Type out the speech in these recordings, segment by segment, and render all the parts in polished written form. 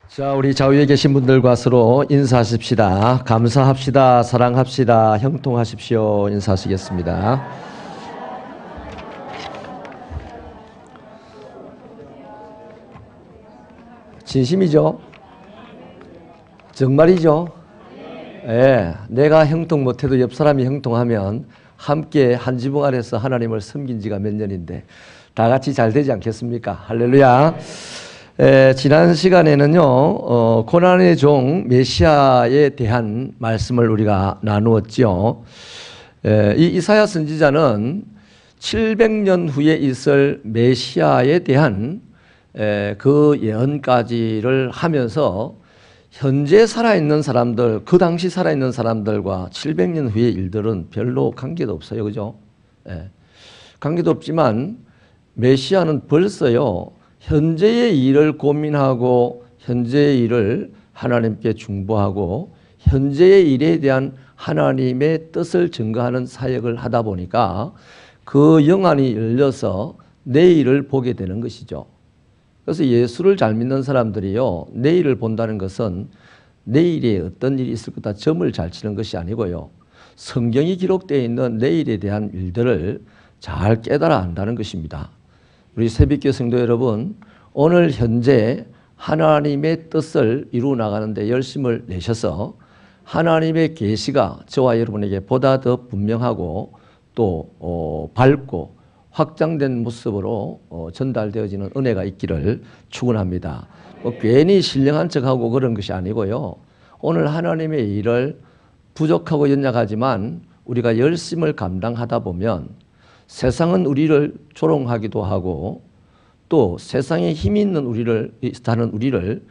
자, 우리 좌우에 계신 분들과 서로 인사하십시다. 감사합시다. 사랑합시다. 형통하십시오. 인사하시겠습니다. 진심이죠? 정말이죠? 예, 내가 형통 못해도 옆 사람이 형통하면 함께 한 지붕 아래서 하나님을 섬긴 지가 몇 년인데 다 같이 잘 되지 않겠습니까? 할렐루야. 지난 시간에는요, 고난의 종 메시아에 대한 말씀을 우리가 나누었죠. 이 이사야 선지자는 700년 후에 있을 메시아에 대한 그 예언까지를 하면서 현재 살아있는 사람들, 그 당시 살아있는 사람들과 700년 후의 일들은 별로 관계도 없어요. 그죠? 관계도 없지만 메시아는 벌써요, 현재의 일을 고민하고 현재의 일을 하나님께 중보하고 현재의 일에 대한 하나님의 뜻을 증거하는 사역을 하다 보니까 그 영안이 열려서 내일을 보게 되는 것이죠. 그래서 예수를 잘 믿는 사람들이요, 내일을 본다는 것은 내일에 어떤 일이 있을 거다 점을 잘 치는 것이 아니고요, 성경이 기록되어 있는 내일에 대한 일들을 잘 깨달아 안다는 것입니다. 우리 새벽교 성도 여러분, 오늘 현재 하나님의 뜻을 이루어 나가는 데 열심을 내셔서 하나님의 계시가 저와 여러분에게 보다 더 분명하고 또 밝고 확장된 모습으로 전달되어지는 은혜가 있기를 축원합니다. 괜히 신령한 척하고 그런 것이 아니고요, 오늘 하나님의 일을 부족하고 연약하지만 우리가 열심을 감당하다 보면 세상은 우리를 조롱하기도 하고 또 세상에 힘이 있는 우리를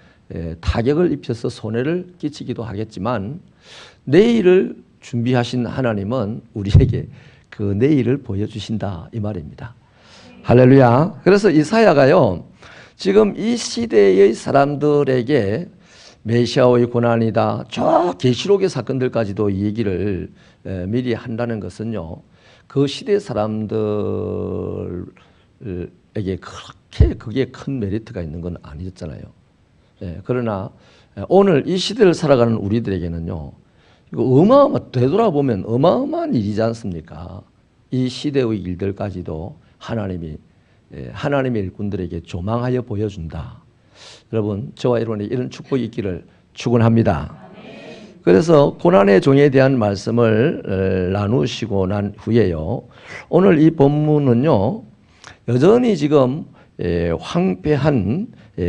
타격을 입혀서 손해를 끼치기도 하겠지만 내일을 준비하신 하나님은 우리에게 그 내일을 보여주신다 이 말입니다. 할렐루야. 그래서 이사야가요, 지금 이 시대의 사람들에게 메시아의 고난이다, 저 계시록의 사건들까지도 이 얘기를 미리 한다는 것은요, 그 시대 사람들에게 그렇게 그게 큰 메리트가 있는 건 아니었잖아요. 그러나 오늘 이 시대를 살아가는 우리들에게는요, 이거 되돌아보면 어마어마한 일이지 않습니까? 이 시대의 일들까지도 하나님의 일꾼들에게 조망하여 보여준다. 여러분, 저와 여러분의 이런 축복이 있기를 축원합니다. 그래서 고난의 종에 대한 말씀을 나누시고 난 후에요, 오늘 이 본문은요, 여전히 지금 황폐한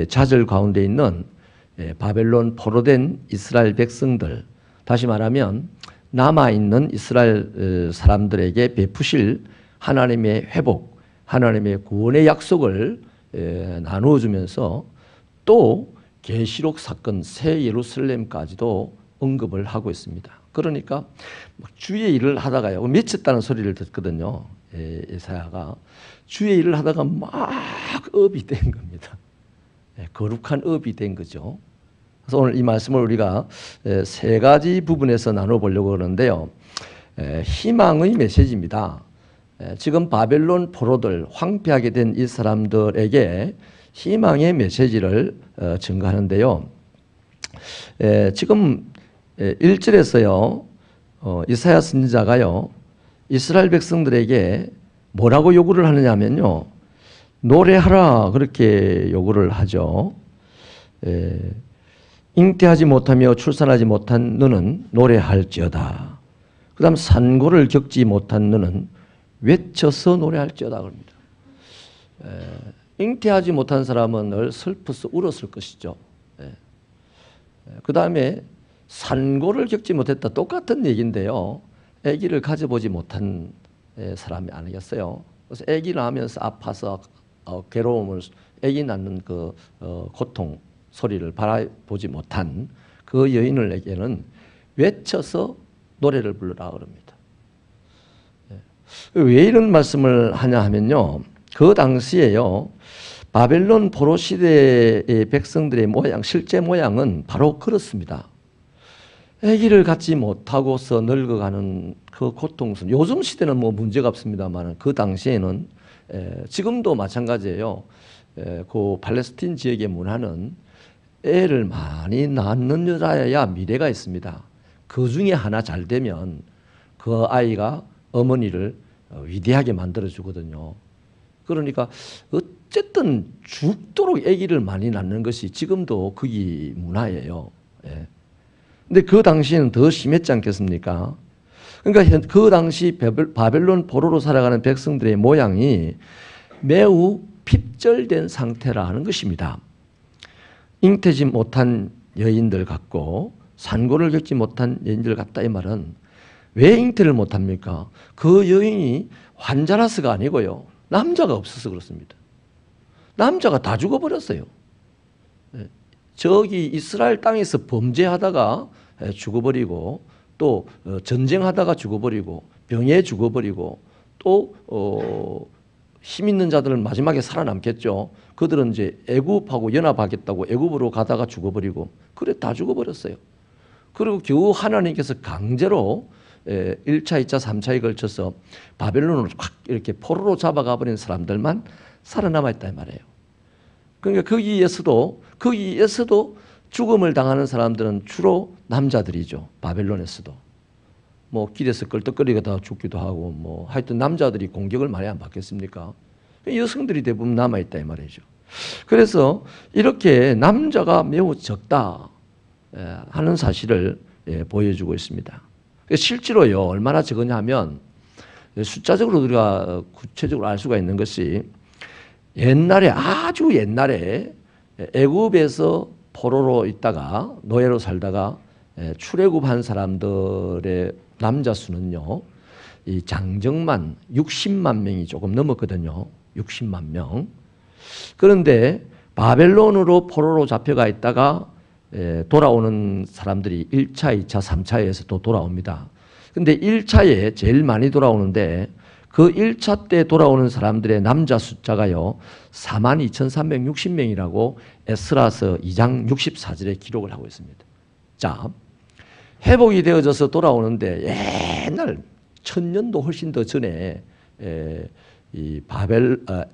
좌절 가운데 있는 바벨론 포로된 이스라엘 백성들, 다시 말하면 남아있는 이스라엘 사람들에게 베푸실 하나님의 회복, 하나님의 구원의 약속을 나누어주면서 또 계시록 사건 새 예루살렘까지도 언급을 하고 있습니다. 그러니까 주의 일을 하다가요, 미쳤다는 소리를 듣거든요. 이사야가 주의 일을 하다가 막 업이 된 겁니다. 거룩한 업이 된 거죠. 그래서 오늘 이 말씀을 우리가 세 가지 부분에서 나눠보려고 하는데요, 희망의 메시지입니다. 지금 바벨론 포로들, 황폐하게 된 이 사람들에게 희망의 메시지를 증거하는데요, 지금 1절에서요, 이사야 선지자가요, 이스라엘 백성들에게 뭐라고 요구를 하느냐면요, 노래하라 그렇게 요구를 하죠. 잉태하지 못하며 출산하지 못한 너는 노래할지어다. 그 다음 산고를 겪지 못한 너는 외쳐서 노래할지어다 그럽니다. 잉태하지 못한 사람은 늘 슬퍼서 울었을 것이죠. 그 다음에 산고를 겪지 못했다, 똑같은 얘기인데요, 아기를 가져보지 못한 사람이 아니겠어요. 그래서 아기 낳으면서 아파서 괴로움을, 아기 낳는 그 고통 소리를 바라보지 못한 그 여인에게는 외쳐서 노래를 부르라 그럽니다. 왜 이런 말씀을 하냐 하면요, 그 당시에요, 바벨론 포로 시대의 백성들의 모양, 실제 모양은 바로 그렇습니다. 아기를 갖지 못하고서 늙어가는 그 고통스러운, 요즘 시대는 뭐 문제가 없습니다만 그 당시에는 지금도 마찬가지예요. 그 팔레스틴 지역의 문화는 애를 많이 낳는 여자여야 미래가 있습니다. 그 중에 하나 잘 되면 그 아이가 어머니를 위대하게 만들어 주거든요. 그러니까 어쨌든 죽도록 아기를 많이 낳는 것이 지금도 거기 문화예요. 예. 근데 그 당시에는 더 심했지 않겠습니까? 그러니까 그 당시 바벨론 포로로 살아가는 백성들의 모양이 매우 핍절된 상태라는 것입니다. 잉태지 못한 여인들 같고 산고를 겪지 못한 여인들 같다, 이 말은 왜 잉태를 못합니까? 그 여인이 환자라서가 아니고요, 남자가 없어서 그렇습니다. 남자가 다 죽어버렸어요. 저기 이스라엘 땅에서 범죄하다가 죽어버리고, 또 전쟁하다가 죽어버리고, 병에 죽어버리고, 또 힘 있는 자들은 마지막에 살아남겠죠. 그들은 이제 애굽하고 연합하겠다고 애굽으로 가다가 죽어버리고, 그래 다 죽어버렸어요. 그리고 겨우 하나님께서 강제로 1차, 2차, 3차에 걸쳐서 바벨론으로 확 이렇게 포로로 잡아가 버린 사람들만 살아남아 있다 이 말이에요. 그러니까 거기에서도 죽음을 당하는 사람들은 주로 남자들이죠. 바벨론에서도 뭐 길에서 끌떡거리다가 죽기도 하고, 뭐 하여튼 남자들이 공격을 많이 안 받겠습니까? 여성들이 대부분 남아 있다 이 말이죠. 그래서 이렇게 남자가 매우 적다 하는 사실을 보여주고 있습니다. 실제로요, 얼마나 적으냐 하면 숫자적으로 우리가 구체적으로 알 수가 있는 것이, 옛날에, 아주 옛날에 애굽에서 포로로 있다가 노예로 살다가 출애굽한 사람들의 남자 수는요, 이 장정만 60만 명이 조금 넘었거든요. 60만 명. 그런데 바벨론으로 포로로 잡혀가 있다가 돌아오는 사람들이 1차, 2차, 3차에서 또 돌아옵니다. 근데 1차에 제일 많이 돌아오는데, 그 1차 때 돌아오는 사람들의 남자 숫자가요 42,360명이라고 에스라서 2장 64절에 기록을 하고 있습니다. 자, 회복이 되어져서 돌아오는데 옛날 1000년도 훨씬 더 전에 이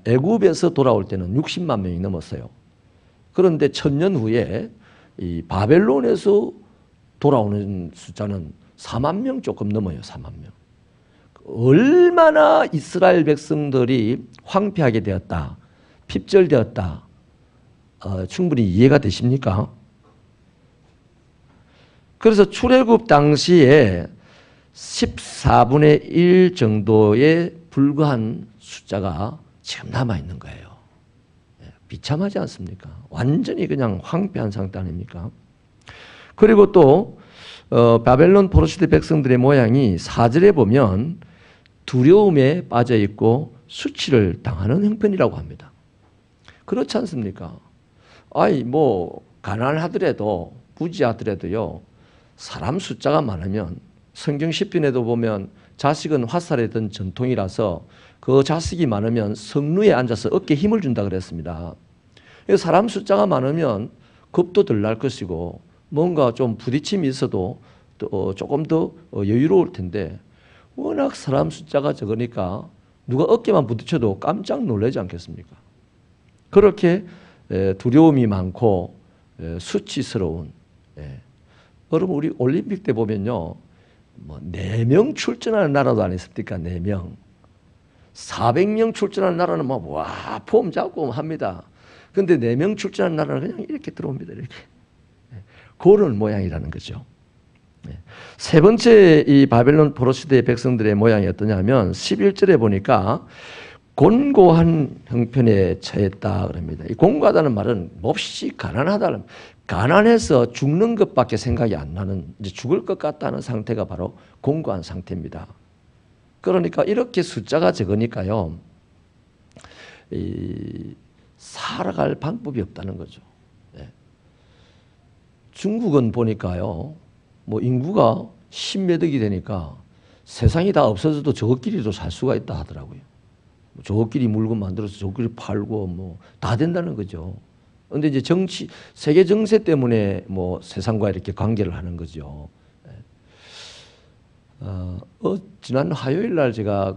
애굽에서 돌아올 때는 60만 명이 넘었어요. 그런데 1000년 후에 이 바벨론에서 돌아오는 숫자는 4만 명 조금 넘어요. 4만 명. 얼마나 이스라엘 백성들이 황폐하게 되었다, 핍절되었다, 충분히 이해가 되십니까? 그래서 출애굽 당시에 14분의 1 정도에 불과한 숫자가 지금 남아있는 거예요. 비참하지 않습니까? 완전히 그냥 황폐한 상태 아닙니까? 그리고 또 바벨론 포로시대 백성들의 모양이 4절에 보면 두려움에 빠져 있고 수치를 당하는 형편이라고 합니다. 그렇지 않습니까? 아이 뭐 가난하더라도 부지하더라도요, 사람 숫자가 많으면, 성경 시편에도 보면 자식은 화살에 든 전통이라서 그 자식이 많으면 성루에 앉아서 어깨에 힘을 준다 그랬습니다. 사람 숫자가 많으면 겁도 덜 날 것이고, 뭔가 좀 부딪힘이 있어도 조금 더 여유로울 텐데, 워낙 사람 숫자가 적으니까 누가 어깨만 부딪혀도 깜짝 놀라지 않겠습니까? 그렇게 두려움이 많고 수치스러운. 여러분, 우리 올림픽 때 보면요, 뭐 4명 출전하는 나라도 안 있습니까? 4명. 400명 출전하는 나라는 뭐 와, 폼 잡고 합니다. 근데 4명 출전하는 나라는 그냥 이렇게 들어옵니다. 이렇게. 그런 모양이라는 거죠. 세 번째 이 바벨론 포로시대의 백성들의 모양이 어떠냐면 11절에 보니까 곤고한 형편에 처했다 그럽니다. 이 곤고하다는 말은 몹시 가난하다는, 가난해서 죽는 것밖에 생각이 안 나는, 이제 죽을 것 같다는 상태가 바로 곤고한 상태입니다. 그러니까 이렇게 숫자가 적으니까요, 살아갈 방법이 없다는 거죠. 중국은 보니까요, 뭐 인구가 10몇 억이 되니까 세상이 다 없어져도 저것끼리도 살 수가 있다 하더라고요. 저것끼리 물건 만들어서 저것끼리 팔고 뭐 다 된다는 거죠. 그런데 이제 세계 정세 때문에 뭐 세상과 이렇게 관계를 하는 거죠. 지난 화요일 날 제가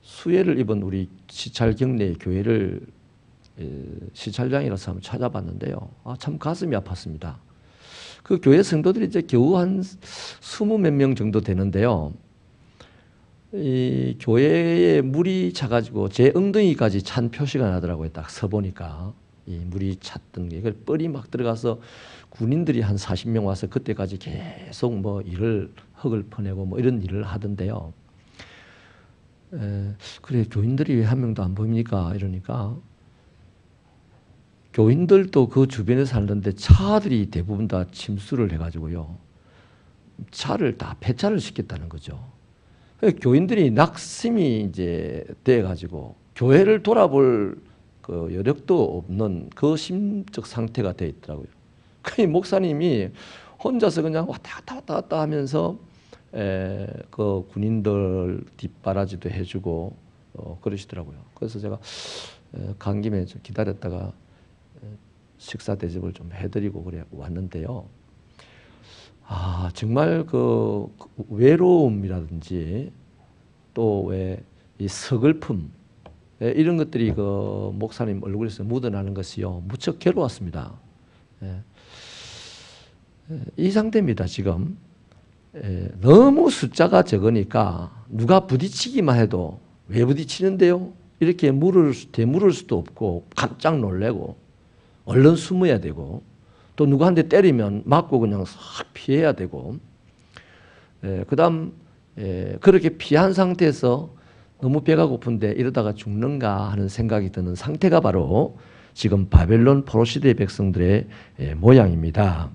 수혜를 입은 우리 시찰 경례 교회를 시찰장이라서 한번 찾아봤는데요. 참 가슴이 아팠습니다. 그 교회 성도들이 이제 겨우 한 20몇 명 정도 되는데요. 이 교회에 물이 차가지고 제 엉덩이까지 찬 표시가 나더라고요. 딱 서보니까 이 물이 찼던 게 이걸 뻘이 막 들어가서 군인들이 한 40명 와서 그때까지 계속 뭐 흙을 퍼내고 뭐 이런 일을 하던데요. 그래 교인들이 왜 한 명도 안 보입니까? 이러니까 교인들도 그 주변에 살는데 차들이 대부분 다 침수를 해가지고요. 차를 다 폐차를 시켰다는 거죠. 교인들이 낙심이 이제 돼가지고 교회를 돌아볼 그 여력도 없는 그 심적 상태가 돼 있더라고요. 그 목사님이 혼자서 그냥 왔다 갔다 하면서 그 군인들 뒷바라지도 해주고 그러시더라고요. 그래서 제가 간 김에 좀 기다렸다가 식사 대접을 좀 해드리고 그래 왔는데요. 정말 그 외로움이라든지 또 왜 이 서글픔 이런 것들이 그 목사님 얼굴에서 묻어나는 것이요 무척 괴로웠습니다. 이 상태입니다. 지금 너무 숫자가 적으니까 누가 부딪히기만 해도 왜 부딪히는데요? 이렇게 되물을 수도 없고 깜짝 놀래고 얼른 숨어야 되고 또 누구한테 때리면 맞고 그냥 싹 피해야 되고 그다음 그렇게 피한 상태에서 너무 배가 고픈데 이러다가 죽는가 하는 생각이 드는 상태가 바로 지금 바벨론 포로 시대의 백성들의 모양입니다.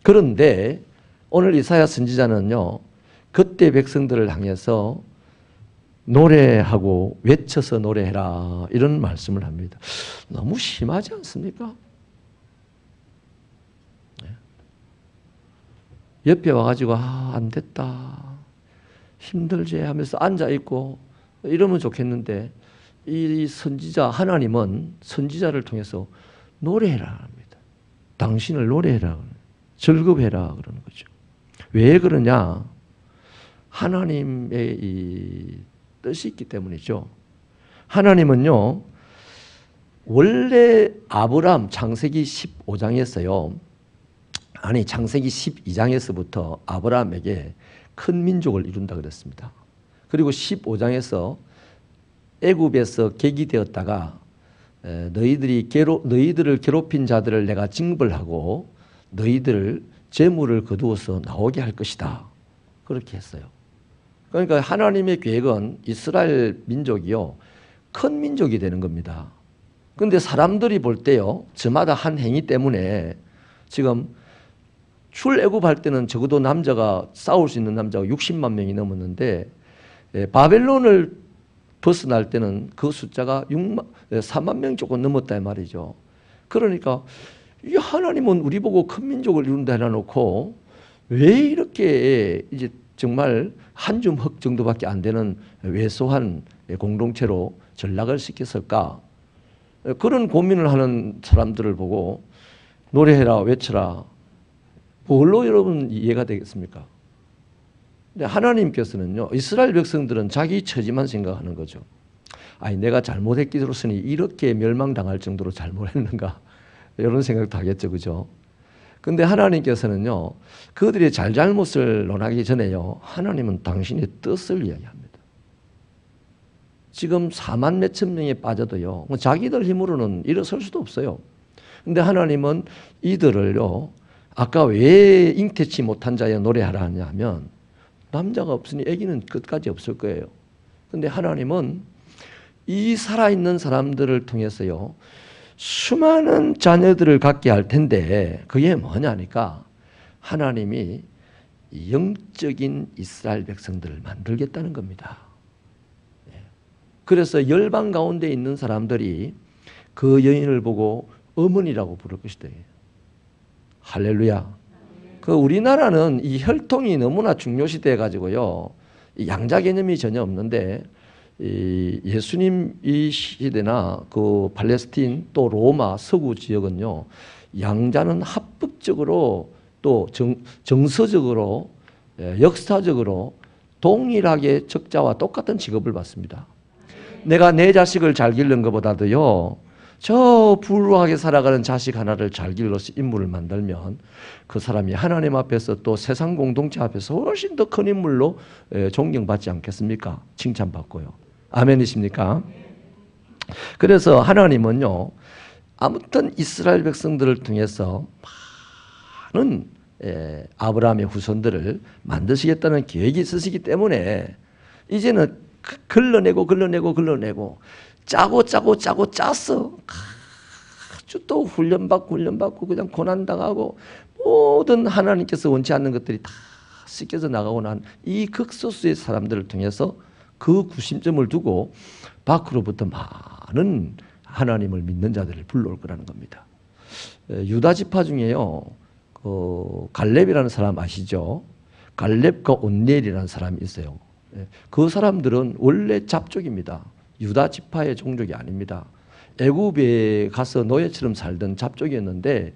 그런데 오늘 이사야 선지자는요. 그때 백성들을 향해서 노래하고 외쳐서 노래해라 이런 말씀을 합니다. 너무 심하지 않습니까? 옆에 와가지고 안 됐다 힘들지 하면서 앉아있고 이러면 좋겠는데 이 선지자 하나님은 선지자를 통해서 노래해라 합니다. 당신을 노래해라 즐겁해라 그러는 거죠. 왜 그러냐? 하나님의 이 뜻이 있기 때문이죠. 하나님은요 원래 아브람 창세기 15장에서요 창세기 12장에서부터 아브라함에게 큰 민족을 이룬다 그랬습니다. 그리고 15장에서 애굽에서 객이되었다가 너희들을 괴롭힌 자들을 내가 징벌하고 너희들을 재물을 거두어서 나오게 할 것이다. 그렇게 했어요. 그러니까 하나님의 계획은 이스라엘 민족이요 큰 민족이 되는 겁니다. 그런데 사람들이 볼 때요 저마다 한 행위 때문에 지금 출애굽할 때는 적어도 남자가 싸울 수 있는 남자가 60만 명이 넘었는데 바벨론을 벗어날 때는 그 숫자가 4만 명 조금 넘었다 말이죠. 그러니까 이 하나님은 우리 보고 큰 민족을 이룬다 해놓고 왜 이렇게 이제 정말 한 줌 흙 정도밖에 안 되는 왜소한 공동체로 전락을 시켰을까? 그런 고민을 하는 사람들을 보고 노래해라 외쳐라. 뭘로 여러분 이해가 되겠습니까? 근데 하나님께서는요 이스라엘 백성들은 자기 처지만 생각하는 거죠. 내가 잘못했기로서니 이렇게 멸망당할 정도로 잘못했는가 이런 생각도 하겠죠. 그죠? 근데 하나님께서는요 그들의 잘잘못을 논하기 전에요 하나님은 당신의 뜻을 이야기합니다. 지금 4만 몇천 명에 빠져도요 자기들 힘으로는 일어설 수도 없어요. 근데 하나님은 이들을요 아까 왜 잉태치 못한 자여 노래하라 하냐면 남자가 없으니 아기는 끝까지 없을 거예요. 근데 하나님은 이 살아있는 사람들을 통해서요 수많은 자녀들을 갖게 할 텐데 그게 뭐냐니까 하나님이 영적인 이스라엘 백성들을 만들겠다는 겁니다. 그래서 열방 가운데 있는 사람들이 그 여인을 보고 어머니라고 부를 것이다. 할렐루야. 그 우리나라는 이 혈통이 너무나 중요시돼 가지고요 양자 개념이 전혀 없는데 이 예수님 이 시대나 그 팔레스틴 또 로마 서구 지역은요 양자는 합법적으로 또 정서적으로 역사적으로 동일하게 적자와 똑같은 직업을 받습니다. 내가 내 자식을 잘 기르는 것보다도요 저 불우하게 살아가는 자식 하나를 잘 길러서 인물을 만들면 그 사람이 하나님 앞에서 또 세상 공동체 앞에서 훨씬 더 큰 인물로 존경받지 않겠습니까? 칭찬받고요. 아멘이십니까? 그래서 하나님은요, 아무튼 이스라엘 백성들을 통해서 많은 아브라함의 후손들을 만드시겠다는 계획이 있으시기 때문에 이제는 걸러내고 짜고 짜서 아주 또 훈련받고 그냥 고난당하고 모든 하나님께서 원치 않는 것들이 다 씻겨져 나가고 난 이 극소수의 사람들을 통해서 그 구심점을 두고 밖으로부터 많은 하나님을 믿는 자들을 불러올 거라는 겁니다. 유다 지파 중에요, 갈렙이라는 사람 아시죠? 갈렙과 온니엘이라는 사람이 있어요. 그 사람들은 원래 잡족입니다. 유다 지파의 종족이 아닙니다. 애굽에 가서 노예처럼 살던 잡족이었는데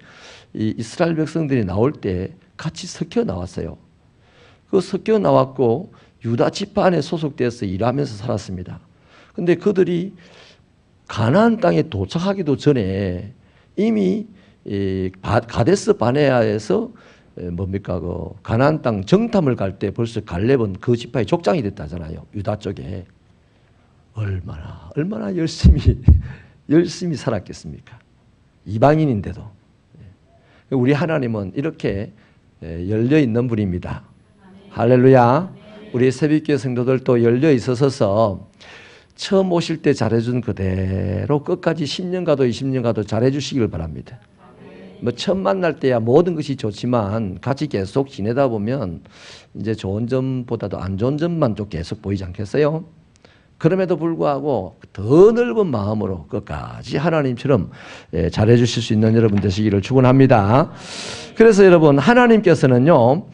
이 이스라엘 백성들이 나올 때 같이 섞여 나왔어요. 그 섞여 나왔고 유다 지파 안에 소속돼서 일하면서 살았습니다. 근데 그들이 가나안 땅에 도착하기도 전에 이미 가데스 바네아에서 그 가나안 땅 정탐을 갈 때 벌써 갈렙은 그 지파의 족장이 됐다잖아요. 유다 쪽에. 얼마나 열심히 살았겠습니까? 이방인인데도. 우리 하나님은 이렇게 열려 있는 분입니다. 할렐루야. 우리 새벽교회 성도들도 열려 있어서 처음 오실 때 잘해준 그대로 끝까지 10년 가도 20년 가도 잘해주시길 바랍니다. 뭐 처음 만날 때야 모든 것이 좋지만 같이 계속 지내다 보면 이제 좋은 점보다도 안 좋은 점만 좀 계속 보이지 않겠어요? 그럼에도 불구하고 더 넓은 마음으로 끝까지 하나님처럼 잘해 주실 수 있는 여러분 되시기를 축원합니다. 그래서 여러분, 하나님께서는요,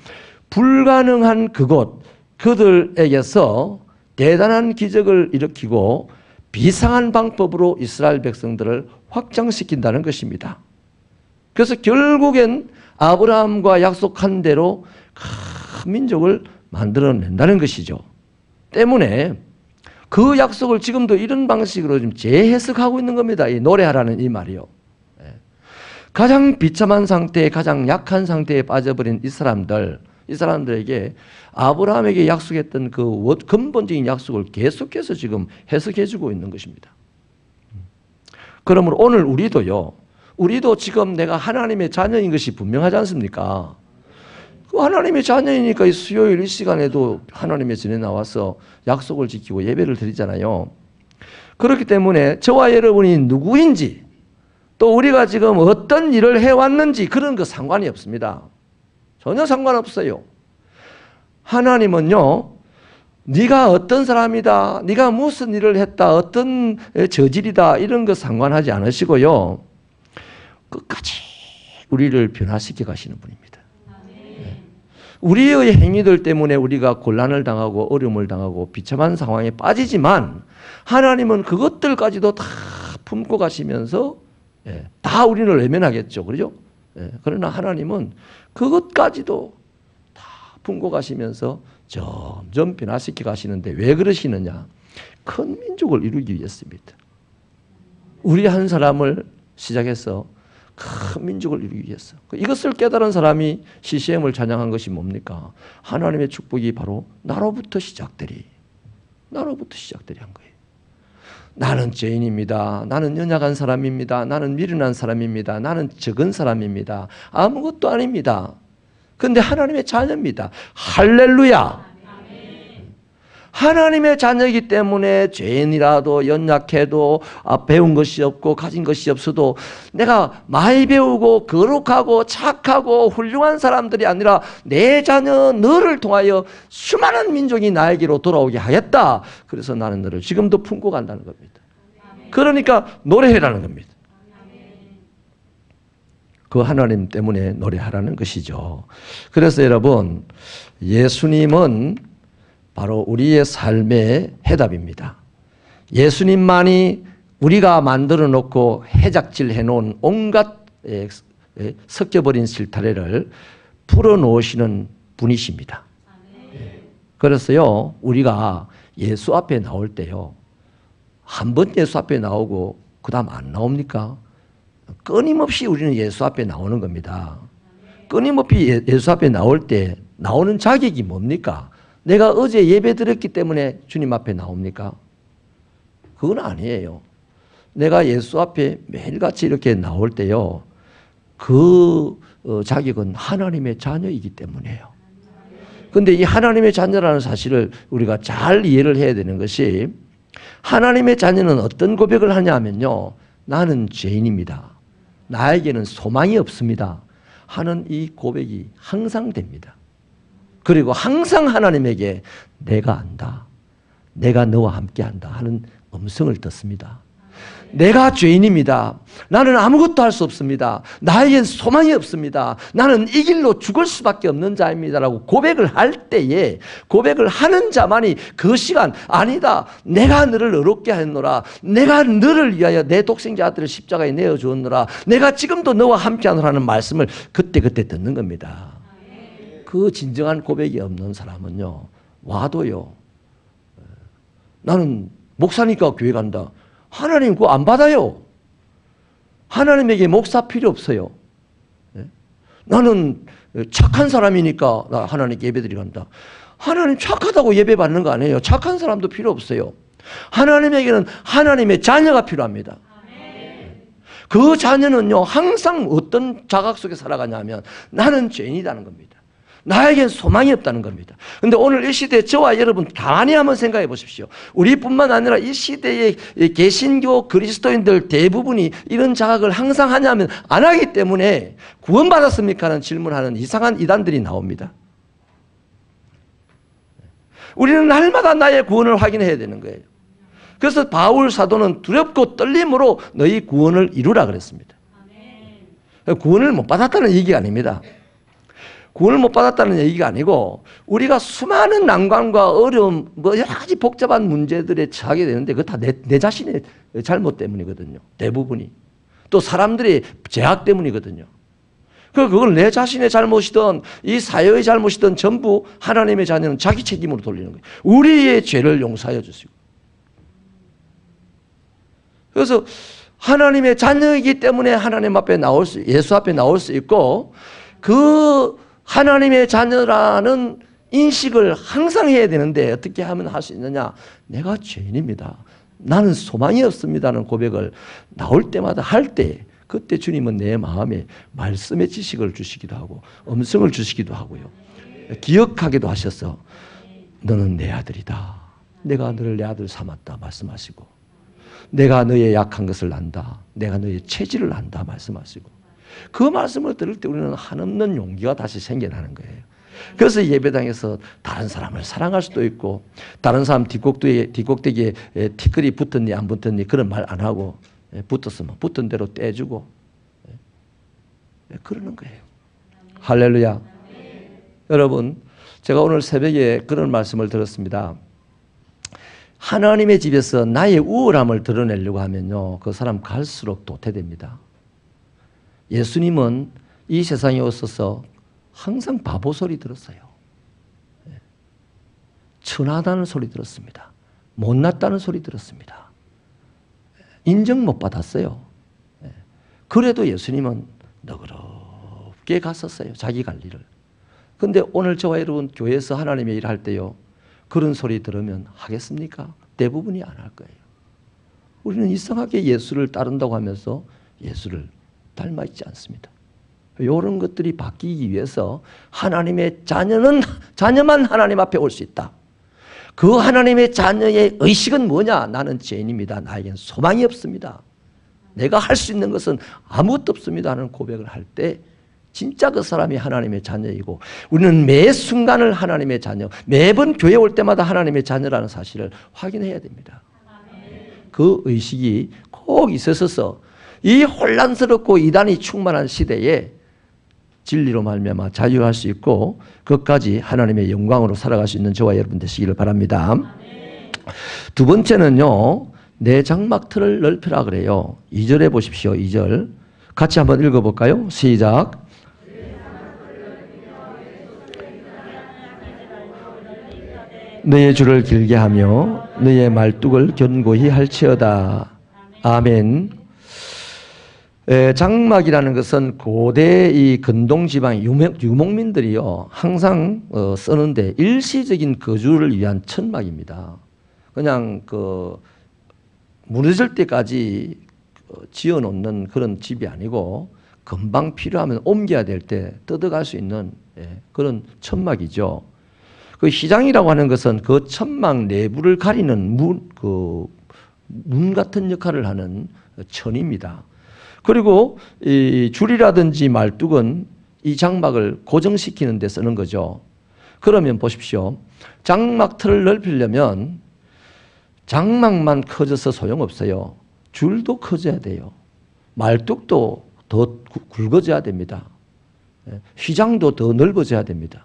불가능한 그곳 그들에게서 대단한 기적을 일으키고 비상한 방법으로 이스라엘 백성들을 확장시킨다는 것입니다. 그래서 결국엔 아브라함과 약속한 대로 큰 민족을 만들어낸다는 것이죠. 때문에 그 약속을 지금도 이런 방식으로 좀 재해석하고 있는 겁니다. 이 노래하라는 이 말이요. 가장 비참한 상태에, 가장 약한 상태에 빠져버린 이 사람들에게 아브라함에게 약속했던 그 근본적인 약속을 계속해서 지금 해석해주고 있는 것입니다. 그러므로 오늘 우리도 지금 내가 하나님의 자녀인 것이 분명하지 않습니까? 그 하나님의 자녀이니까 이 수요일 이 시간에도 하나님의 전에 나와서 약속을 지키고 예배를 드리잖아요. 그렇기 때문에 저와 여러분이 누구인지 또 우리가 지금 어떤 일을 해왔는지 그런 거 상관이 없습니다. 전혀 상관없어요. 하나님은요, 네가 어떤 사람이다, 네가 무슨 일을 했다, 어떤 저질이다 이런 거 상관하지 않으시고요, 끝까지 우리를 변화시켜 가시는 분입니다. 우리의 행위들 때문에 우리가 곤란을 당하고 어려움을 당하고 비참한 상황에 빠지지만 하나님은 그것들까지도 다 품고 가시면서 다 우리를 외면하겠죠. 그렇죠? 그러나 하나님은 그것까지도 다 품고 가시면서 점점 변화시켜 가시는데 왜 그러시느냐? 큰 민족을 이루기 위해서입니다. 우리 한 사람을 시작해서 큰 민족을 이루기 위해서. 이것을 깨달은 사람이 CCM을 찬양한 것이 뭡니까? 하나님의 축복이 바로 나로부터 시작되리 한 거예요. 나는 죄인입니다. 나는 연약한 사람입니다. 나는 미련한 사람입니다. 나는 적은 사람입니다. 아무것도 아닙니다. 그런데 하나님의 자녀입니다. 할렐루야. 하나님의 자녀이기 때문에 죄인이라도 연약해도 배운 것이 없고 가진 것이 없어도 내가 많이 배우고 거룩하고 착하고 훌륭한 사람들이 아니라 내 자녀 너를 통하여 수많은 민족이 나에게로 돌아오게 하겠다. 그래서 나는 너를 지금도 품고 간다는 겁니다. 그러니까 노래해라는 겁니다. 그 하나님 때문에 노래하라는 것이죠. 그래서 여러분, 예수님은 바로 우리의 삶의 해답입니다. 예수님만이 우리가 만들어 놓고 해작질 해놓은 온갖 섞여버린 실타래를 풀어놓으시는 분이십니다. 그래서요, 우리가 예수 앞에 나올 때요, 한 번 예수 앞에 나오고 그 다음 안 나옵니까? 끊임없이 우리는 예수 앞에 나오는 겁니다. 끊임없이 예수 앞에 나올 때 나오는 자격이 뭡니까? 내가 어제 예배 드렸기 때문에 주님 앞에 나옵니까? 그건 아니에요. 내가 예수 앞에 매일같이 이렇게 나올 때요, 그 자격은 하나님의 자녀이기 때문이에요. 그런데 이 하나님의 자녀라는 사실을 우리가 잘 이해를 해야 되는 것이, 하나님의 자녀는 어떤 고백을 하냐 하면요, 나는 죄인입니다, 나에게는 소망이 없습니다 하는 이 고백이 항상 됩니다. 그리고 항상 하나님에게 내가 안다, 내가 너와 함께한다 하는 음성을 듣습니다. 내가 죄인입니다, 나는 아무것도 할 수 없습니다, 나에겐 소망이 없습니다, 나는 이 길로 죽을 수밖에 없는 자입니다 라고 고백을 할 때에, 고백을 하는 자만이 그 시간, 아니다, 내가 너를 의롭게 하였노라, 내가 너를 위하여 내 독생자 아들을 십자가에 내어주었노라, 내가 지금도 너와 함께하노라는 말씀을 그때그때 듣는 겁니다. 그 진정한 고백이 없는 사람은요, 와도요, 나는 목사니까 교회 간다, 하나님 그거 안 받아요. 하나님에게 목사 필요 없어요. 나는 착한 사람이니까 나 하나님께 예배드리러 간다. 하나님 착하다고 예배 받는 거 아니에요. 착한 사람도 필요 없어요. 하나님에게는 하나님의 자녀가 필요합니다. 그 자녀는요, 항상 어떤 자각 속에 살아가냐면 나는 죄인이라는 겁니다. 나에겐 소망이 없다는 겁니다. 그런데 오늘 이 시대에 저와 여러분 가만히 한번 생각해 보십시오. 우리뿐만 아니라 이 시대의 개신교 그리스도인들 대부분이 이런 자각을 항상 하냐면 안 하기 때문에 구원받았습니까? 하는 질문하는 이상한 이단들이 나옵니다. 우리는 날마다 나의 구원을 확인해야 되는 거예요. 그래서 바울 사도는 두렵고 떨림으로 너희 구원을 이루라 그랬습니다. 구원을 못 받았다는 얘기가 아닙니다. 구원을 못 받았다는 얘기가 아니고, 우리가 수많은 난관과 어려움, 여러 가지 복잡한 문제들에 처하게 되는데 그거 다 내 자신의 잘못 때문이거든요. 대부분이. 또 사람들의 제약 때문이거든요. 그걸 내 자신의 잘못이든 이 사회의 잘못이든 전부 하나님의 자녀는 자기 책임으로 돌리는 거예요. 우리의 죄를 용서하여 주시고. 그래서 하나님의 자녀이기 때문에 하나님 앞에 예수 앞에 나올 수 있고, 그 하나님의 자녀라는 인식을 항상 해야 되는데 어떻게 하면 할 수 있느냐? 내가 죄인입니다, 나는 소망이 없습니다는 고백을 나올 때마다 할 때, 그때 주님은 내 마음에 말씀의 지식을 주시기도 하고 음성을 주시기도 하고요, 기억하기도 하셔서 너는 내 아들이다, 내가 너를 내 아들 삼았다 말씀하시고, 내가 너의 약한 것을 안다, 내가 너의 체질을 안다 말씀하시고, 그 말씀을 들을 때 우리는 한없는 용기가 다시 생겨나는 거예요. 그래서 예배당에서 다른 사람을 사랑할 수도 있고, 다른 사람 뒷꼭대기에 티끌이 붙었니 안 붙었니 그런 말 안 하고, 붙었으면 붙은 대로 떼주고 그러는 거예요. 할렐루야. 여러분, 제가 오늘 새벽에 그런 말씀을 들었습니다. 하나님의 집에서 나의 우월함을 드러내려고 하면요, 그 사람 갈수록 도태됩니다. 예수님은 이 세상에 오셔서 항상 바보 소리 들었어요. 천하다는 소리 들었습니다. 못났다는 소리 들었습니다. 인정 못 받았어요. 그래도 예수님은 너그럽게 갔었어요, 자기 갈 일을. 그런데 오늘 저와 여러분 교회에서 하나님의 일을 할 때요, 그런 소리 들으면 하겠습니까? 대부분이 안 할 거예요. 우리는 이상하게 예수를 따른다고 하면서 예수를 닮아 있지 않습니다. 이런 것들이 바뀌기 위해서 하나님의 자녀만 하나님 앞에 올 수 있다. 그 하나님의 자녀의 의식은 뭐냐? 나는 죄인입니다, 나에겐 소망이 없습니다, 내가 할 수 있는 것은 아무것도 없습니다 하는 고백을 할 때 진짜 그 사람이 하나님의 자녀이고, 우리는 매 순간을 하나님의 자녀, 매번 교회 올 때마다 하나님의 자녀라는 사실을 확인해야 됩니다. 그 의식이 꼭 있어서 이 혼란스럽고 이단이 충만한 시대에 진리로 말미암아 자유할 수 있고, 끝까지 하나님의 영광으로 살아갈 수 있는 저와 여러분 되시기를 바랍니다. 두 번째는요, 내 장막 틀을 넓혀라 그래요. 2절에 보십시오. 2절 같이 한번 읽어볼까요? 시작. 너의 줄을 길게 하며 너의 말뚝을 견고히 할지어다. 아멘. 장막이라는 것은 고대 이 근동 지방 유목민들이요 항상 쓰는데 일시적인 거주를 위한 천막입니다. 그냥 무너질 때까지 지어놓는 그런 집이 아니고 금방 필요하면 옮겨야 될 때 뜯어갈 수 있는 그런 천막이죠. 그 휘장이라고 하는 것은 그 천막 내부를 가리는 문 같은 역할을 하는 천입니다. 그리고 이 줄이라든지 말뚝은 이 장막을 고정시키는 데 쓰는 거죠. 그러면 보십시오. 장막 틀을 넓히려면 장막만 커져서 소용없어요. 줄도 커져야 돼요. 말뚝도 더 굵어져야 됩니다. 휘장도 더 넓어져야 됩니다.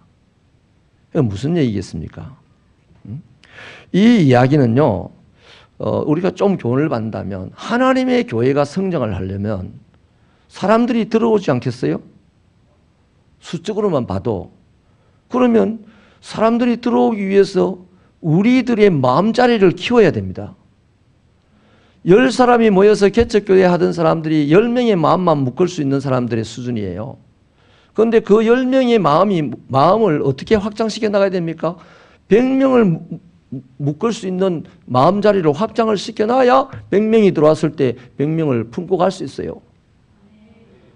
무슨 얘기겠습니까? 이 이야기는요. 우리가 좀 교훈을 받는다면 하나님의 교회가 성장을 하려면 사람들이 들어오지 않겠어요? 수적으로만 봐도. 그러면 사람들이 들어오기 위해서 우리들의 마음자리를 키워야 됩니다. 10사람이 모여서 개척교회 하던 사람들이 10명의 마음만 묶을 수 있는 사람들의 수준이에요. 그런데 그 10명의 마음을 어떻게 확장시켜 나가야 됩니까? 100명을 묶을 수 있는 마음자리로 확장을 시켜놔야 100명이 들어왔을 때 100명을 품고 갈 수 있어요.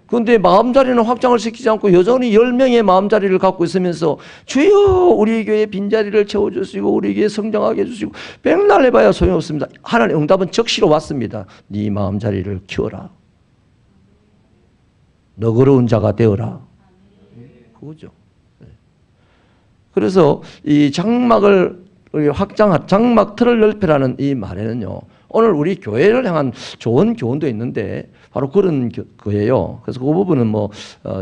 그런데 마음자리는 확장을 시키지 않고 여전히 10명의 마음자리를 갖고 있으면서 주여 우리 교회 빈자리를 채워주시고 우리 교회 성장하게 해주시고 백날 해봐야 소용없습니다. 하나님 응답은 적시로 왔습니다. 네 마음자리를 키워라. 너그러운 자가 되어라. 그거죠. 그래서 이 장막 틀을 넓히라는 이 말에는요. 오늘 우리 교회를 향한 좋은 교훈도 있는데 바로 그런 거예요. 그래서 그 부분은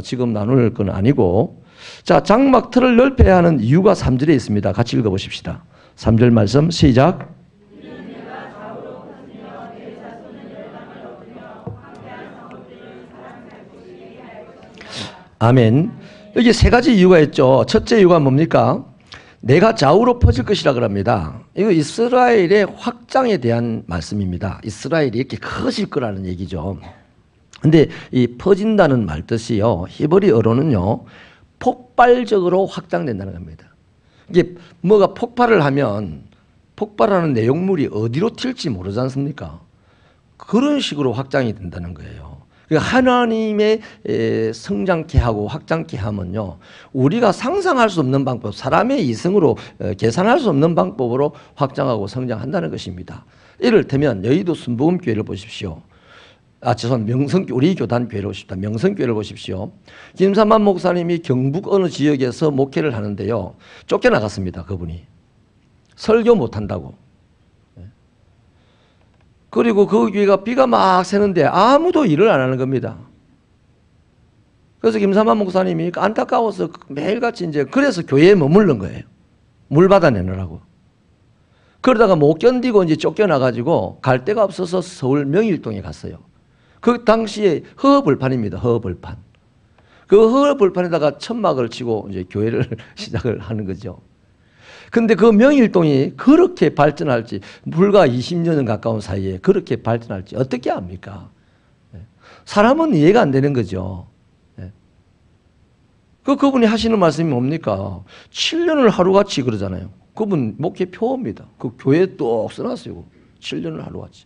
지금 나눌 건 아니고. 자, 장막 틀을 넓혀야 하는 이유가 3절에 있습니다. 같이 읽어보십시다. 3절 말씀 시작. 아멘. 여기 세 가지 이유가 있죠. 첫째 이유가 뭡니까? 내가 좌우로 퍼질 것이라 그럽니다. 이거 이스라엘의 확장에 대한 말씀입니다. 이스라엘이 이렇게 커질 거라는 얘기죠. 근데 이 퍼진다는 말 뜻이요. 히브리어로는요. 폭발적으로 확장된다는 겁니다. 이게 뭐가 폭발을 하면 폭발하는 내용물이 어디로 튈지 모르지 않습니까? 그런 식으로 확장이 된다는 거예요. 하나님의 성장케 하고 확장케 하면요. 우리가 상상할 수 없는 방법, 사람의 이성으로 계산할 수 없는 방법으로 확장하고 성장한다는 것입니다. 이를테면 여의도 순복음교회를 보십시오. 우리 교단 교회를 보십시오. 명성교회를 보십시오. 김삼만 목사님이 경북 어느 지역에서 목회를 하는데요. 쫓겨나갔습니다. 그분이. 설교 못한다고. 그리고 그 교회가 비가 막 새는데 아무도 일을 안 하는 겁니다. 그래서 김삼만 목사님이 안타까워서 매일같이 그래서 교회에 머무른 거예요. 물 받아내느라고. 그러다가 못 견디고 쫓겨나가지고 갈 데가 없어서 서울 명일동에 갔어요. 그 당시에 허허벌판입니다. 허허벌판. 그 허허벌판에다가 천막을 치고 교회를 시작을 하는 거죠. 근데 그 명일동이 그렇게 발전할지, 불과 20년 가까운 사이에 그렇게 발전할지 어떻게 압니까? 사람은 이해가 안 되는 거죠. 그분이 하시는 말씀이 뭡니까? 7년을 하루같이 그러잖아요. 그분 목회 표어입니다. 그 교회에 또 써놨어요. 7년을 하루같이.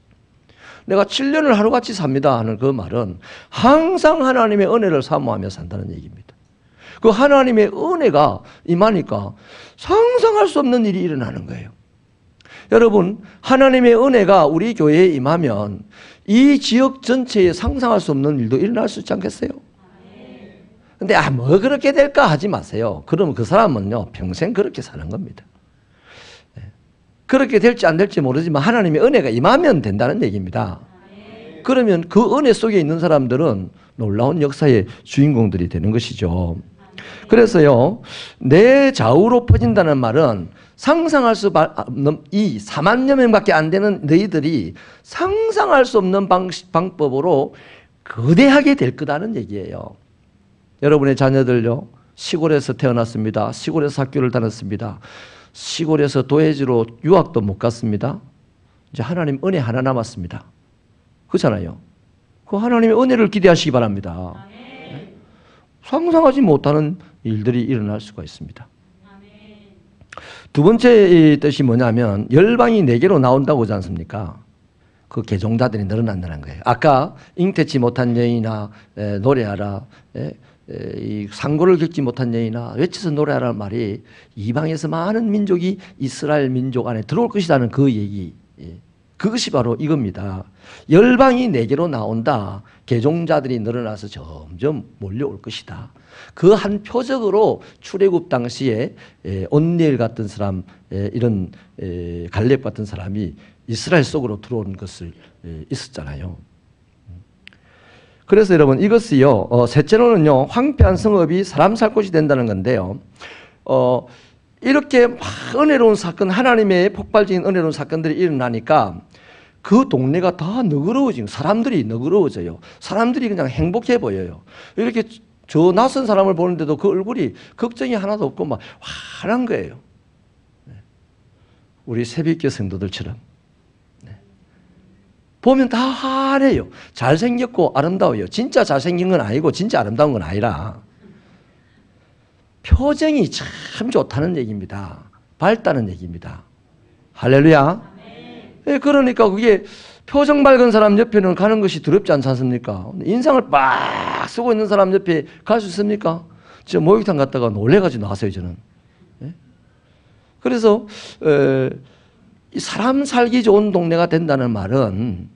내가 7년을 하루같이 삽니다 하는 그 말은 항상 하나님의 은혜를 사모하며 산다는 얘기입니다. 그 하나님의 은혜가 임하니까 상상할 수 없는 일이 일어나는 거예요. 여러분, 하나님의 은혜가 우리 교회에 임하면 이 지역 전체에 상상할 수 없는 일도 일어날 수 있지 않겠어요? 근데 뭐 그렇게 될까 하지 마세요. 그러면 그 사람은요 평생 그렇게 사는 겁니다. 그렇게 될지 안 될지 모르지만 하나님의 은혜가 임하면 된다는 얘기입니다. 그러면 그 은혜 속에 있는 사람들은 놀라운 역사의 주인공들이 되는 것이죠. 그래서요, 내 좌우로 퍼진다는 말은 상상할 수 없는 이 4만여 명밖에 안 되는 너희들이 상상할 수 없는 방법으로 거대하게 될 거다는 얘기예요. 여러분의 자녀들요, 시골에서 태어났습니다. 시골에서 학교를 다녔습니다. 시골에서 도해지로 유학도 못 갔습니다. 이제 하나님 은혜 하나 남았습니다. 그렇잖아요. 그 하나님의 은혜를 기대하시기 바랍니다. 상상하지 못하는 일들이 일어날 수가 있습니다. 두 번째 뜻이 뭐냐면 열방이 내게로 나온다고 하지 않습니까? 그 개종자들이 늘어난다는 거예요. 아까 잉태치 못한 여인아 노래하라, 이 상고를 겪지 못한 여인아 외쳐서 노래하라는 말이 이방에서 많은 민족이 이스라엘 민족 안에 들어올 것이라는 그 얘기, 그것이 바로 이겁니다. 열방이 내게로 나온다. 개종자들이 늘어나서 점점 몰려올 것이다. 그 한 표적으로 출애굽 당시에 온니엘 같은 사람, 이런 갈렙 같은 사람이 이스라엘 속으로 들어온 것을 있었잖아요. 그래서 여러분 이것이요, 셋째로는요, 황폐한 성읍이 사람 살 곳이 된다는 건데요. 이렇게 막 은혜로운 사건, 하나님의 폭발적인 은혜로운 사건들이 일어나니까 그 동네가 다 너그러워지고 사람들이 너그러워져요. 사람들이 그냥 행복해 보여요. 이렇게 저 낯선 사람을 보는데도 그 얼굴이 걱정이 하나도 없고 막 환한 거예요. 우리 새벽교 성도들처럼. 보면 다 환해요. 잘생겼고 아름다워요. 진짜 잘생긴 건 아니고 진짜 아름다운 건 아니라 표정이 참 좋다는 얘기입니다. 밝다는 얘기입니다. 할렐루야. 네, 그러니까 그게 표정 밝은 사람 옆에는 가는 것이 두렵지 않지 않습니까? 인상을 빡 쓰고 있는 사람 옆에 갈 수 있습니까? 저 목욕탕 갔다가 놀래가지고 나왔어요, 저는. 네? 그래서 사람 살기 좋은 동네가 된다는 말은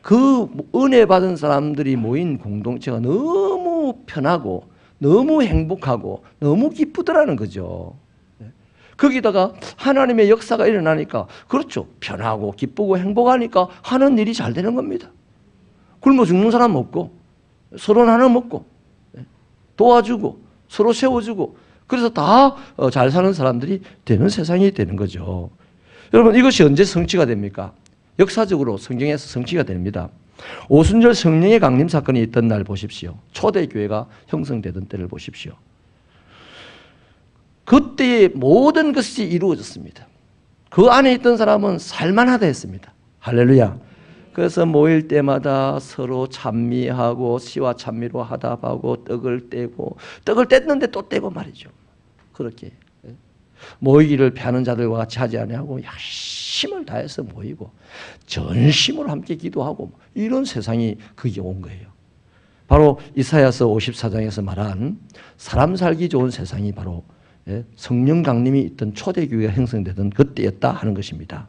그 은혜 받은 사람들이 모인 공동체가 너무 편하고 너무 행복하고 너무 기쁘더라는 거죠. 거기다가 하나님의 역사가 일어나니까 그렇죠. 편하고 기쁘고 행복하니까 하는 일이 잘 되는 겁니다. 굶어 죽는 사람 없고 서로 나눠 먹고 도와주고 서로 세워주고 그래서 다 잘 사는 사람들이 되는 세상이 되는 거죠. 여러분 이것이 언제 성취가 됩니까? 역사적으로 성경에서 성취가 됩니다. 오순절 성령의 강림 사건이 있던 날 보십시오. 초대교회가 형성되던 때를 보십시오. 그때의 모든 것이 이루어졌습니다. 그 안에 있던 사람은 살만하다 했습니다. 할렐루야. 그래서 모일 때마다 서로 찬미하고 시와 찬미로 하답하고 떡을 떼고 떡을 뗐는데 또 떼고 말이죠. 그렇게 모이기를 피하는 자들과 같이 하지 아니하고 열심을 다해서 모이고 전심으로 함께 기도하고 이런 세상이 그게 온 거예요. 바로 이사야서 54장에서 말한 사람 살기 좋은 세상이 바로 성령 강림이 있던 초대교회가 형성되던 그때였다 하는 것입니다.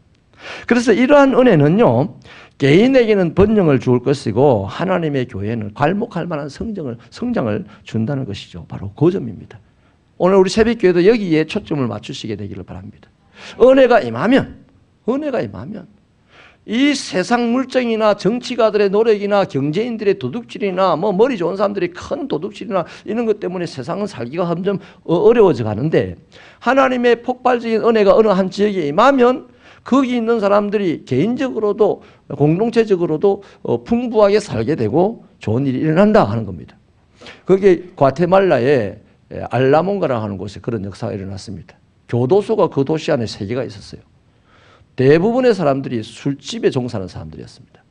그래서 이러한 은혜는요, 개인에게는 번영을 주을 것이고 하나님의 교회는 괄목할 만한 성장을 준다는 것이죠. 바로 그 점입니다. 오늘 우리 새벽교회도 여기에 초점을 맞추시게 되기를 바랍니다. 은혜가 임하면 이 세상 물정이나 정치가들의 노력이나 경제인들의 도둑질이나 뭐 머리 좋은 사람들이 큰 도둑질이나 이런 것 때문에 세상은 살기가 점점 어려워져 가는데 하나님의 폭발적인 은혜가 어느 한 지역에 임하면 거기 있는 사람들이 개인적으로도 공동체적으로도 풍부하게 살게 되고 좋은 일이 일어난다 하는 겁니다. 그게 과테말라의 알라몬가라 하는 곳에 그런 역사가 일어났습니다. 교도소가 그 도시 안에 3개가 있었어요. 대부분의 사람들이 술집에 종사하는 사람들이었습니다.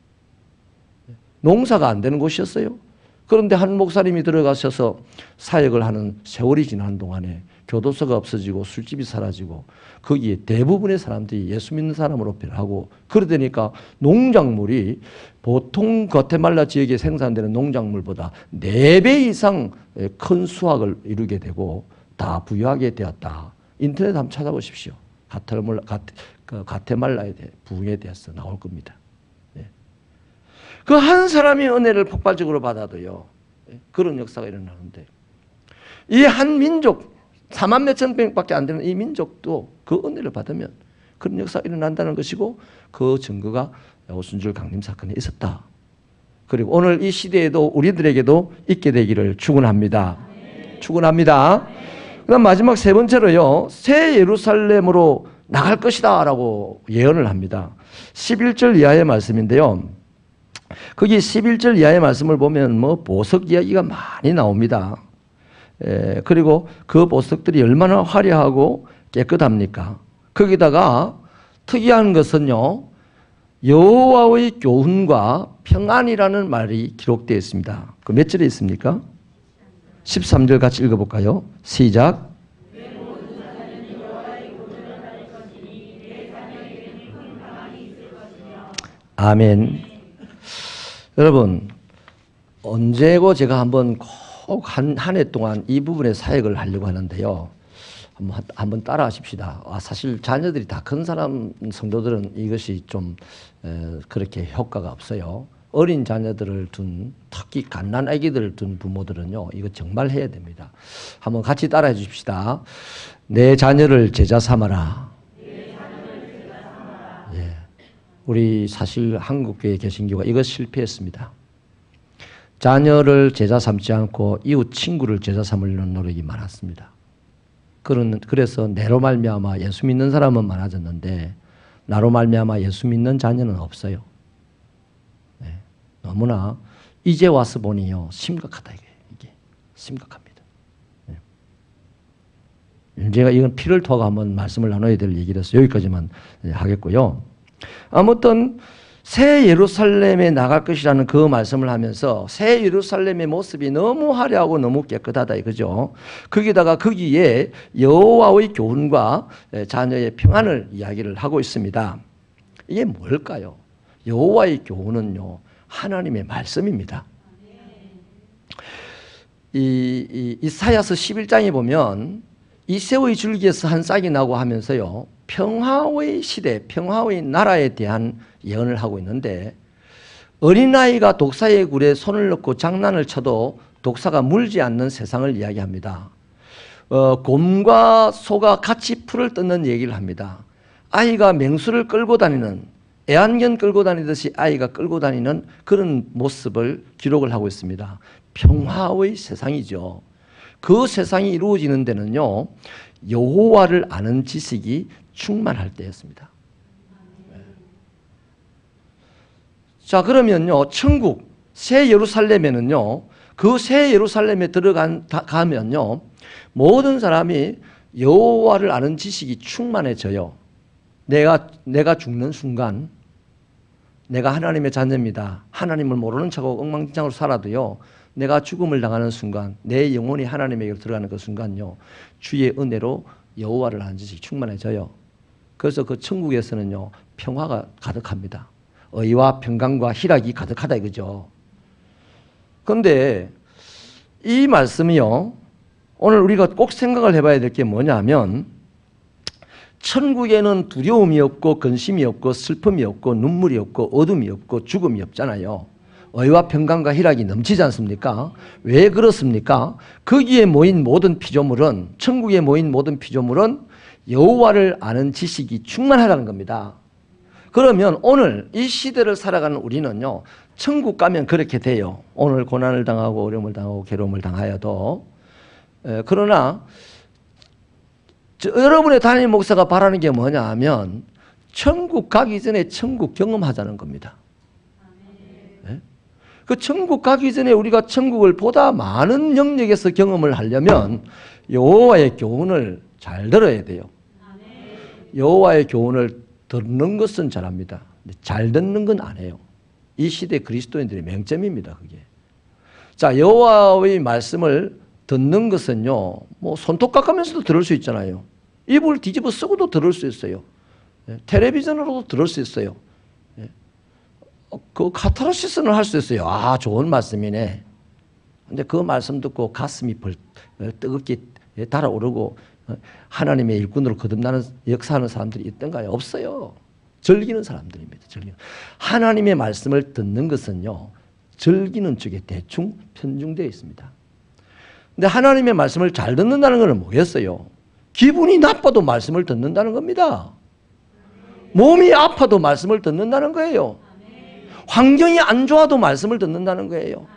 농사가 안 되는 곳이었어요. 그런데 한 목사님이 들어가셔서 사역을 하는 세월이 지난 동안에 교도소가 없어지고 술집이 사라지고 거기에 대부분의 사람들이 예수 믿는 사람으로 변하고 그러다니까 농작물이 보통 과테말라 지역에 생산되는 농작물보다 4배 이상 큰 수확을 이루게 되고 다 부유하게 되었다. 인터넷 한번 찾아보십시오. 과테말라에 대해 부흥에 대해서 나올 겁니다. 그 한 사람이 은혜를 폭발적으로 받아도요, 그런 역사가 일어나는데 이 한 민족 4만 몇천 명밖에 안 되는 이 민족도 그 은혜를 받으면 그런 역사가 일어난다는 것이고 그 증거가 오순절 강림 사건에 있었다. 그리고 오늘 이 시대에도 우리들에게도 있게 되기를 축원합니다. 축원합니다. 그다음 마지막 3번째로요. 새 예루살렘으로 나갈 것이다 라고 예언을 합니다. 11절 이하의 말씀인데요. 거기 11절 이하의 말씀을 보면 뭐 보석 이야기가 많이 나옵니다. 그리고 그 보석들이 얼마나 화려하고 깨끗합니까? 거기다가 특이한 것은요, 여호와의 교훈과 평안이라는 말이 기록되어 있습니다. 그 몇 절에 있습니까? 13절 같이 읽어볼까요? 시작. 아멘. 여러분, 언제고 제가 한번 꼭 한 해 동안 이 부분의 사역을 하려고 하는데요. 한번 따라 하십시다. 사실 자녀들이 다 큰 사람 성도들은 이것이 좀 그렇게 효과가 없어요. 어린 자녀들을 둔, 특히 갓난 아기들을 둔 부모들은요, 이거 정말 해야 됩니다. 한번 같이 따라해 주십시다. 내 자녀를 제자 삼아라. 예. 우리 사실 한국교회 개신교가 이거 실패했습니다. 자녀를 제자 삼지 않고 이웃 친구를 제자 삼으려는 노력이 많았습니다. 그래서 내로 말미암아 예수 믿는 사람은 많아졌는데 나로 말미암아 예수 믿는 자녀는 없어요. 네. 너무나 이제 와서 보니요 심각하다 이게 심각합니다. 네. 제가 이건 피를 토하고 한번 말씀을 나눠야 될 얘기라서 여기까지만 하겠고요. 아무튼 새 예루살렘에 나갈 것이라는 그 말씀을 하면서 새 예루살렘의 모습이 너무 화려하고 너무 깨끗하다 이거죠. 거기다가 거기에 여호와의 교훈과 자녀의 평안을 이야기를 하고 있습니다. 이게 뭘까요? 여호와의 교훈은요 하나님의 말씀입니다. 이사야서 11장에 보면 이새의 줄기에서 한 싹이 나고 하면서요 평화의 시대, 평화의 나라에 대한 예언을 하고 있는데 어린아이가 독사의 굴에 손을 넣고 장난을 쳐도 독사가 물지 않는 세상을 이야기합니다. 곰과 소가 같이 풀을 뜯는 얘기를 합니다. 아이가 맹수를 끌고 다니는, 애완견 끌고 다니듯이 아이가 끌고 다니는 그런 모습을 기록을 하고 있습니다. 평화의 세상이죠. 그 세상이 이루어지는 데는요 여호와를 아는 지식이 충만할 때였습니다. 자, 그러면요 천국 새 예루살렘에는요 그 새 예루살렘에 들어가면요 모든 사람이 여호와를 아는 지식이 충만해져요. 내가 죽는 순간 내가 하나님의 자녀입니다. 하나님을 모르는 척하고 엉망진창으로 살아도요 내가 죽음을 당하는 순간 내 영혼이 하나님에게 들어가는 그 순간요 주의 은혜로 여호와를 아는 지식이 충만해져요. 그래서 그 천국에서는요 평화가 가득합니다. 의와 평강과 희락이 가득하다 이거죠. 그런데 이 말씀이요 오늘 우리가 꼭 생각을 해봐야 될 게 뭐냐면 천국에는 두려움이 없고 근심이 없고 슬픔이 없고 눈물이 없고 어둠이 없고 죽음이 없잖아요. 의와 평강과 희락이 넘치지 않습니까? 왜 그렇습니까? 거기에 모인 모든 피조물은 천국에 모인 모든 피조물은 여호와를 아는 지식이 충만하다는 겁니다. 그러면 오늘 이 시대를 살아가는 우리는요 천국 가면 그렇게 돼요. 오늘 고난을 당하고 어려움을 당하고 괴로움을 당하여도 그러나 여러분의 담임 목사가 바라는 게 뭐냐 하면 천국 가기 전에 천국 경험하자는 겁니다. 그 천국 가기 전에 우리가 천국을 보다 많은 영역에서 경험을 하려면 여호와의 교훈을 잘 들어야 돼요. 여호와의 교훈을 듣는 것은 잘합니다. 잘 듣는 건 안 해요. 이 시대 그리스도인들의 맹점입니다. 그게. 자, 여호와의 말씀을 듣는 것은요, 뭐 손톱 깎으면서도 들을 수 있잖아요. 이불 뒤집어 쓰고도 들을 수 있어요. 텔레비전으로도 들을 수 있어요. 그 카타르시스는 할 수 있어요. 아, 좋은 말씀이네. 근데 그 말씀 듣고 가슴이 뜨겁게 달아오르고 하나님의 일꾼으로 거듭나는 역사하는 사람들이 있던가요? 없어요. 즐기는 사람들입니다. 하나님의 말씀을 듣는 것은요 즐기는 쪽에 대충 편중되어 있습니다. 근데 하나님의 말씀을 잘 듣는다는 것은 뭐겠어요? 기분이 나빠도 말씀을 듣는다는 겁니다. 몸이 아파도 말씀을 듣는다는 거예요. 환경이 안 좋아도 말씀을 듣는다는 거예요.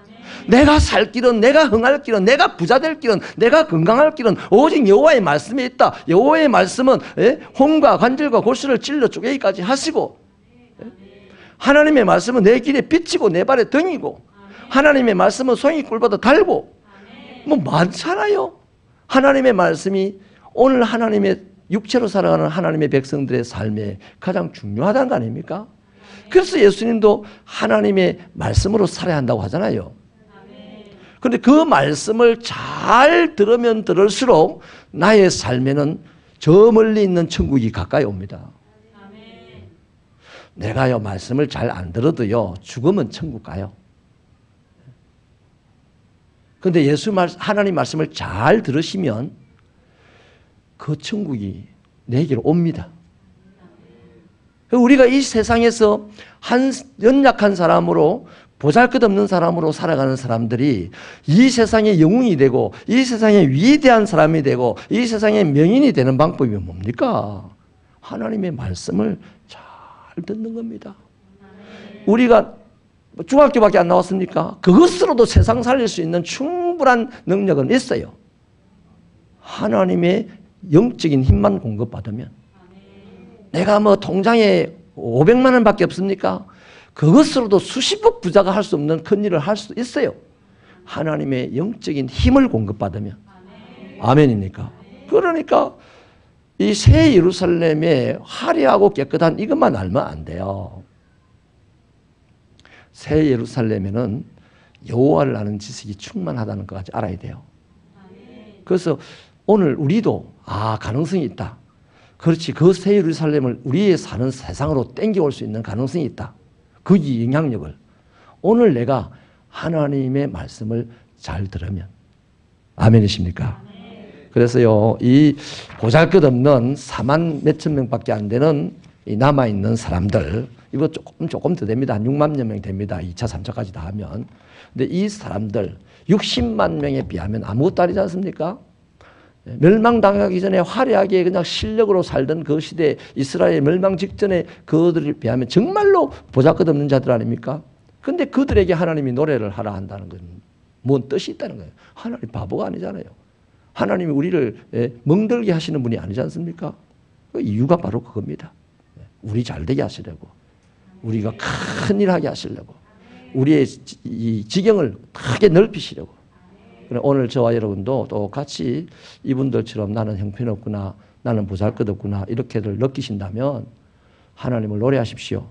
내가 살 길은, 내가 흥할 길은, 내가 부자 될 길은, 내가 건강할 길은 오직 여호와의 말씀에 있다. 여호와의 말씀은 혼과 관절과 골수를 찔러 쪼개기까지 하시고 하나님의 말씀은 내 길에 빛이고 내 발에 등이고 하나님의 말씀은 송이 꿀보다 달고 뭐 많잖아요. 하나님의 말씀이 오늘 하나님의 육체로 살아가는 하나님의 백성들의 삶에 가장 중요하다는 거 아닙니까? 그래서 예수님도 하나님의 말씀으로 살아야 한다고 하잖아요. 그런데 그 말씀을 잘 들으면 들을수록 나의 삶에는 저 멀리 있는 천국이 가까이 옵니다. 내가요 말씀을 잘 안 들어도요 죽으면 천국 가요. 그런데 하나님 말씀을 잘 들으시면 그 천국이 내게로 옵니다. 우리가 이 세상에서 한 연약한 사람으로 보잘것없는 사람으로 살아가는 사람들이 이 세상의 영웅이 되고 이 세상의 위대한 사람이 되고 이 세상의 명인이 되는 방법이 뭡니까? 하나님의 말씀을 잘 듣는 겁니다. 우리가 중학교밖에 안 나왔습니까? 그것으로도 세상 살릴 수 있는 충분한 능력은 있어요. 하나님의 영적인 힘만 공급받으면. 내가 뭐 통장에 500만 원밖에 없습니까? 그것으로도 수십억 부자가 할 수 없는 큰 일을 할 수 있어요. 하나님의 영적인 힘을 공급받으면. 아멘입니까? 그러니까 이 새 예루살렘의 화려하고 깨끗한 이것만 알면 안 돼요. 새 예루살렘에는 여호와를 아는 지식이 충만하다는 것까지 알아야 돼요. 그래서 오늘 우리도 가능성이 있다. 그렇지, 그 새 예루살렘을 우리의 사는 세상으로 땡겨올 수 있는 가능성이 있다. 그 영향력을 오늘 내가 하나님의 말씀을 잘 들으면. 아멘이십니까? 그래서요, 이 보잘것없는 4만 몇천 명밖에 안 되는 이 남아있는 사람들, 이거 조금 더 됩니다. 한 6만여 명 됩니다. 2차, 3차까지 다 하면. 근데 이 사람들 60만 명에 비하면 아무것도 아니지 않습니까? 멸망당하기 전에 화려하게 그냥 실력으로 살던 그 시대 이스라엘 멸망 직전에 그들에 비하면 정말로 보잘것없는 자들 아닙니까? 근데 그들에게 하나님이 노래를 하라 한다는 건 뭔 뜻이 있다는 거예요. 하나님 바보가 아니잖아요. 하나님이 우리를 멍들게 하시는 분이 아니지 않습니까? 그 이유가 바로 그겁니다. 우리 잘되게 하시려고, 우리가 큰일 하게 하시려고, 우리의 이 지경을 크게 넓히시려고. 오늘 저와 여러분도 또 같이 이분들처럼 나는 형편없구나, 나는 보잘것없구나 이렇게들 느끼신다면 하나님을 노래하십시오.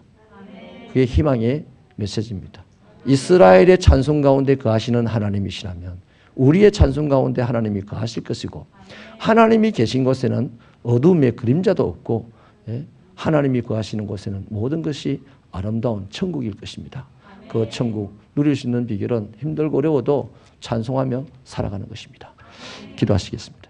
그게 희망의 메시지입니다. 이스라엘의 찬송 가운데 거하시는 하나님이시라면 우리의 찬송 가운데 하나님이 거하실 것이고, 하나님이 계신 곳에는 어둠의 그림자도 없고 하나님이 거하시는 곳에는 모든 것이 아름다운 천국일 것입니다. 그 천국 누릴 수 있는 비결은 힘들고 어려워도 찬송하며 살아가는 것입니다. 기도하시겠습니다.